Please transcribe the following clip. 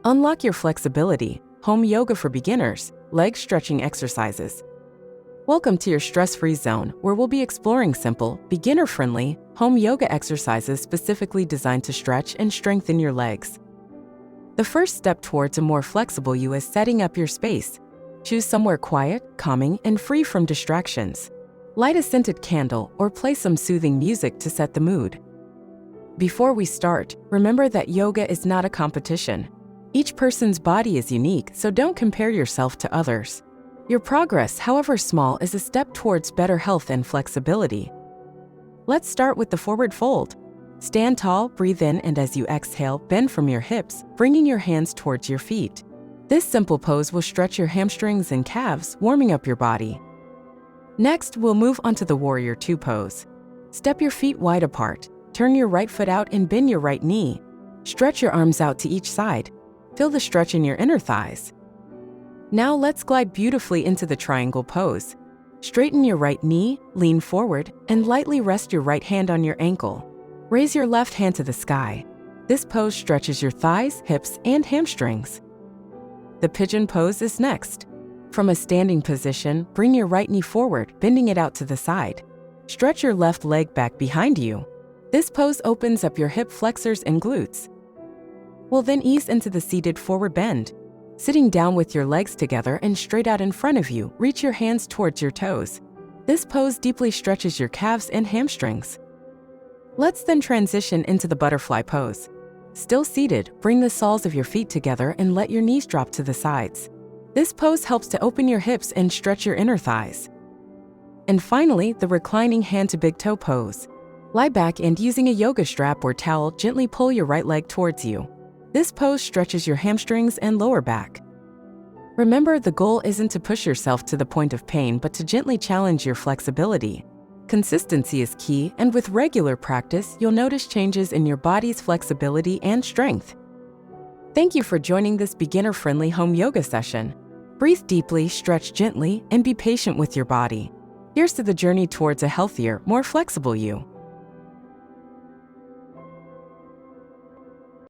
Unlock your flexibility, home yoga for beginners, leg stretching exercises. Welcome to your stress-free zone, where we'll be exploring simple, beginner-friendly, home yoga exercises specifically designed to stretch and strengthen your legs. The first step towards a more flexible you is setting up your space. Choose somewhere quiet, calming, and free from distractions. Light a scented candle or play some soothing music to set the mood. Before we start, remember that yoga is not a competition. Each person's body is unique, so don't compare yourself to others. Your progress, however small, is a step towards better health and flexibility. Let's start with the forward fold. Stand tall, breathe in, and as you exhale, bend from your hips, bringing your hands towards your feet. This simple pose will stretch your hamstrings and calves, warming up your body. Next, we'll move onto the Warrior Two pose. Step your feet wide apart, turn your right foot out and bend your right knee. Stretch your arms out to each side. Feel the stretch in your inner thighs. Now let's glide beautifully into the triangle pose. Straighten your right knee, lean forward, and lightly rest your right hand on your ankle. Raise your left hand to the sky. This pose stretches your thighs, hips, and hamstrings. The pigeon pose is next. From a standing position, bring your right knee forward, bending it out to the side. Stretch your left leg back behind you. This pose opens up your hip flexors and glutes. We'll then ease into the seated forward bend. Sitting down with your legs together and straight out in front of you, reach your hands towards your toes. This pose deeply stretches your calves and hamstrings. Let's then transition into the butterfly pose. Still seated, bring the soles of your feet together and let your knees drop to the sides. This pose helps to open your hips and stretch your inner thighs. And finally, the reclining hand to big toe pose. Lie back and using a yoga strap or towel, gently pull your right leg towards you. This pose stretches your hamstrings and lower back. Remember, the goal isn't to push yourself to the point of pain, but to gently challenge your flexibility. Consistency is key, and with regular practice, you'll notice changes in your body's flexibility and strength. Thank you for joining this beginner-friendly home yoga session. Breathe deeply, stretch gently, and be patient with your body. Here's to the journey towards a healthier, more flexible you.